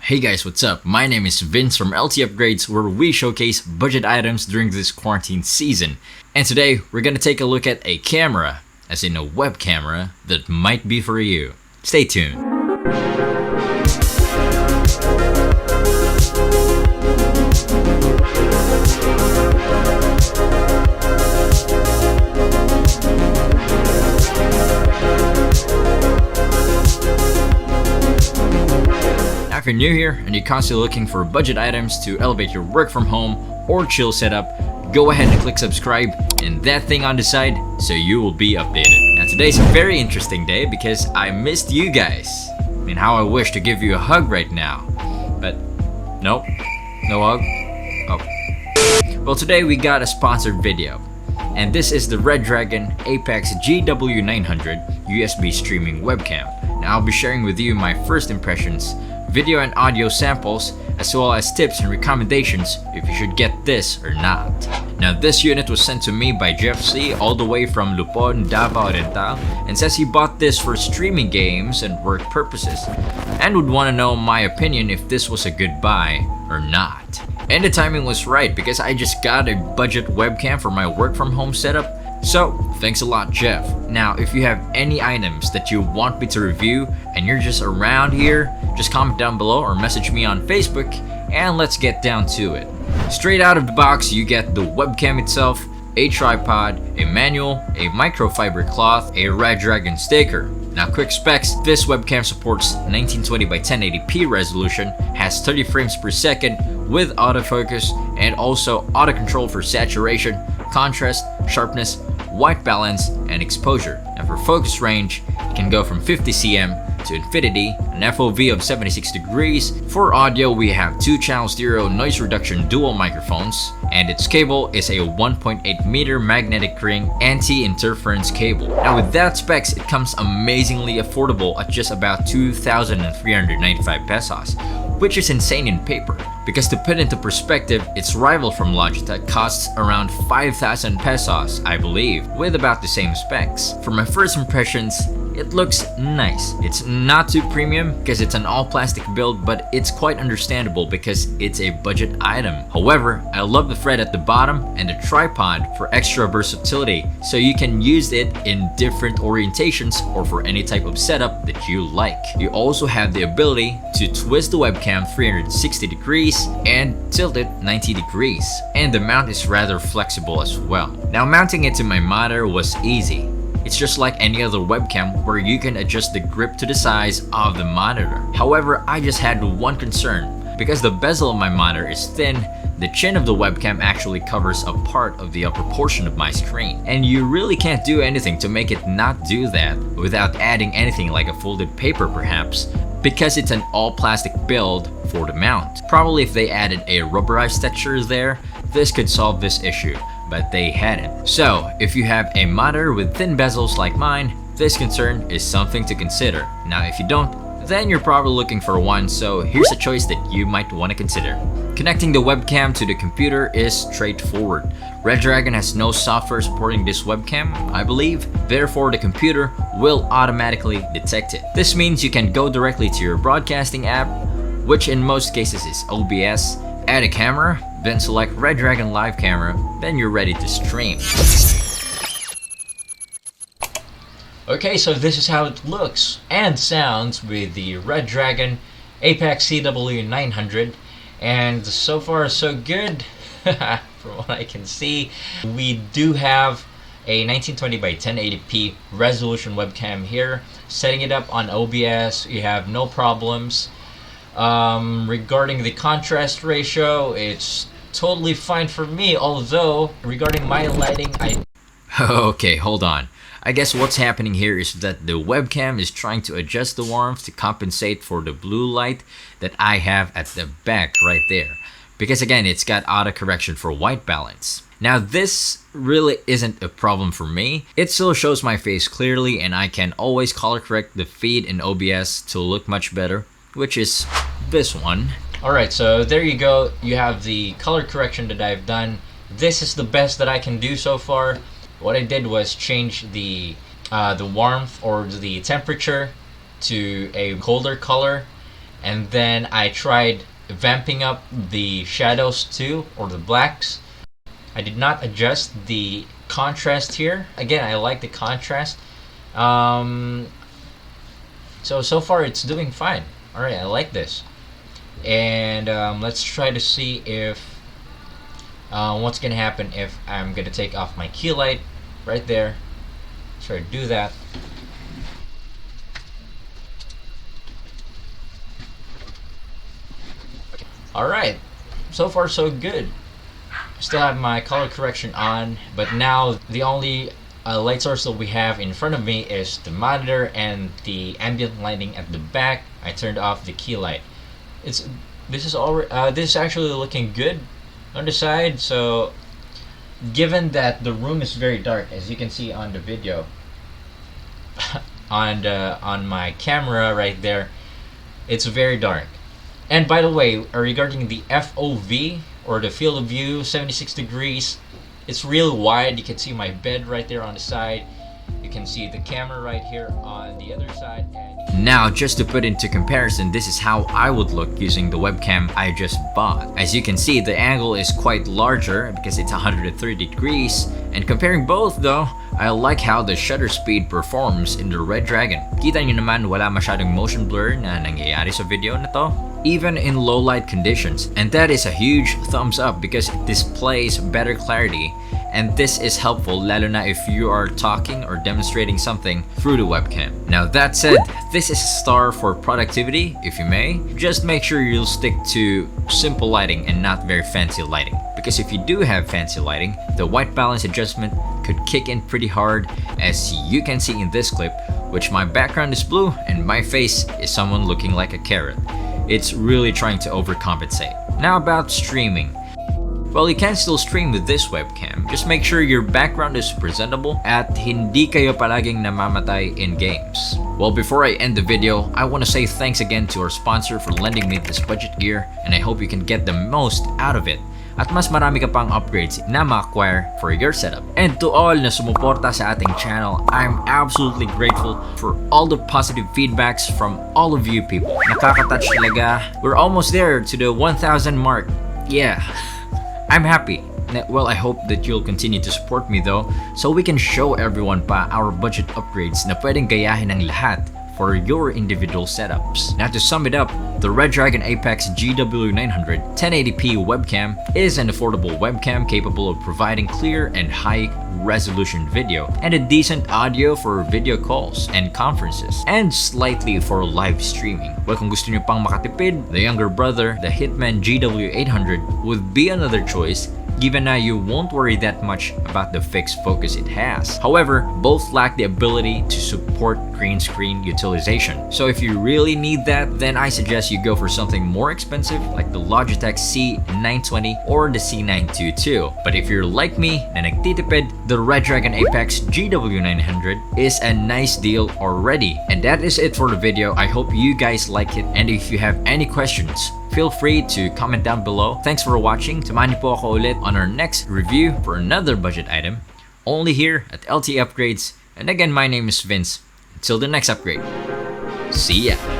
Hey guys, what's up? My name is Vince from LT Upgrades, where we showcase budget items during this quarantine season. And today, we're gonna take a look at a camera, as in a web camera, that might be for you. Stay tuned. If you're new here and you're constantly looking for budget items to elevate your work from home or chill setup, go ahead and click subscribe and that thing on the side so you will be updated. Now today's a very interesting day because I missed you guys. And how I wish to give you a hug right now. But nope, no hug. Oh. Well, today we got a sponsored video. And this is the REDRAGON APEX GW900 USB Streaming Webcam. Now I'll be sharing with you my first impressions, video and audio samples, as well as tips and recommendations if you should get this or not. Now this unit was sent to me by Jeff C all the way from Lupon, Davao Oriental, and says he bought this for streaming games and work purposes, and would want to know my opinion if this was a good buy or not. And the timing was right because I just got a budget webcam for my work from home setup. So, thanks a lot, Jeff. Now, if you have any items that you want me to review and you're just around here, just comment down below or message me on Facebook and let's get down to it. Straight out of the box, you get the webcam itself, a tripod, a manual, a microfiber cloth, a REDRAGON sticker. Now, quick specs, this webcam supports 1920 by 1080p resolution, has 30 frames per second with autofocus and also auto control for saturation, contrast, sharpness, white balance, and exposure. And for focus range, it can go from 50 cm to infinity, an FOV of 76 degrees. For audio, we have 2-channel stereo noise reduction dual microphones, and its cable is a 1.8 meter magnetic ring anti-interference cable. Now with that specs, it comes amazingly affordable at just about 2,395 pesos, which is insane in paper. Because to put into perspective, its rival from Logitech costs around 5,000 pesos, I believe, with about the same specs. For my first impressions, it looks nice. It's not too premium because it's an all plastic build, but it's quite understandable because it's a budget item. However, I love the thread at the bottom and the tripod for extra versatility, so you can use it in different orientations or for any type of setup that you like. You also have the ability to twist the webcam 360 degrees and tilt it 90 degrees. And the mount is rather flexible as well. Now mounting it to my monitor was easy. It's just like any other webcam where you can adjust the grip to the size of the monitor. However, I just had one concern. Because the bezel of my monitor is thin, the chin of the webcam actually covers a part of the upper portion of my screen. And you really can't do anything to make it not do that without adding anything like a folded paper perhaps, because it's an all plastic build for the mount. Probably if they added a rubberized texture there, this could solve this issue, but they hadn't. So, if you have a monitor with thin bezels like mine, this concern is something to consider. Now, if you don't, then you're probably looking for one, so here's a choice that you might want to consider. Connecting the webcam to the computer is straightforward. REDRAGON has no software supporting this webcam, I believe, therefore the computer will automatically detect it. This means you can go directly to your broadcasting app, which in most cases is OBS, add a camera, then select REDRAGON Live Camera, then you're ready to stream. Okay, so this is how it looks and sounds with the REDRAGON APEX GW900, and so far so good. From what I can see, we do have a 1920 by 1080p resolution webcam here. Setting it up on OBS, you have no problems. Regarding the contrast ratio, it's totally fine for me, although regarding my lighting, Okay, hold on. I guess what's happening here is that the webcam is trying to adjust the warmth to compensate for the blue light that I have at the back right there. Because again, it's got auto correction for white balance. Now this really isn't a problem for me. It still shows my face clearly and I can always color correct the feed in OBS to look much better, which is this one. Alright, so there you go. You have the color correction that I've done. This is the best that I can do so far. What I did was change the warmth or the temperature to a colder color, And then I tried vamping up the shadows too, or the blacks. I did not adjust the contrast here. Again, I like the contrast. So far it's doing fine. Alright, I like this. And let's try to see if what's gonna happen if I'm gonna take off my key light right there. Try to do that. Alright, so far so good. Still have my color correction on, but now the only light source that we have in front of me is the monitor and the ambient lighting at the back. I turned off the key light. This is actually looking good on the side. So given that the room is very dark, as you can see on the video, on my camera right there, it's very dark. And by the way, regarding the FOV, or the field of view, 76 degrees, it's really wide. You can see my bed right there on the side. You can see the camera right here on the other side. And now, just to put into comparison, this is how I would look using the webcam I just bought. As you can see, the angle is quite larger because it's 130 degrees. And comparing both though, I like how the shutter speed performs in the REDRAGON. Kita nyo naman wala masyadong motion blur na nangyayari sa video na to, even in low light conditions. And that is a huge thumbs up because it displays better clarity, and this is helpful lalo na if you are talking or demonstrating something through the webcam. Now that said, this is a star for productivity, if you may. Just make sure you'll stick to simple lighting and not very fancy lighting. Because if you do have fancy lighting, the white balance adjustment could kick in pretty hard, as you can see in this clip, which my background is blue and my face is someone looking like a carrot. It's really trying to overcompensate. Now about streaming. Well, you can still stream with this webcam. Just make sure your background is presentable at hindi kayo palaging namamatay in games. Well, before I end the video, I want to say thanks again to our sponsor for lending me this budget gear, and I hope you can get the most out of it. At mas marami ka pang upgrades na ma-acquire for your setup. And to all na sumuporta sa ating channel, I'm absolutely grateful for all the positive feedbacks from all of you people. Nakaka-touch talaga. We're almost there to the 1,000 mark. Yeah, I'm happy. Well, I hope that you'll continue to support me though, so we can show everyone pa our budget upgrades na pwedeng gayahin ng lahat for your individual setups. Now to sum it up, the REDRAGON APEX GW900 1080p webcam is an affordable webcam capable of providing clear and high resolution video and a decent audio for video calls and conferences, and slightly for live streaming. Well, kung gusto nyo pang makatipid, the younger brother, the Hitman GW800 would be another choice, given that you won't worry that much about the fixed focus it has. However, both lack the ability to support green screen utilization. So if you really need that, then I suggest you go for something more expensive like the Logitech C920 or the C922. But if you're like me na nagtitipid, the REDRAGON APEX GW900 is a nice deal already. And that is it for the video. I hope you guys like it, and if you have any questions, feel free to comment down below. Thanks for watching. Samahan niyo po ako ulit on our next review for another budget item, only here at LT Upgrades. And again, my name is Vince. Until the next upgrade, see ya!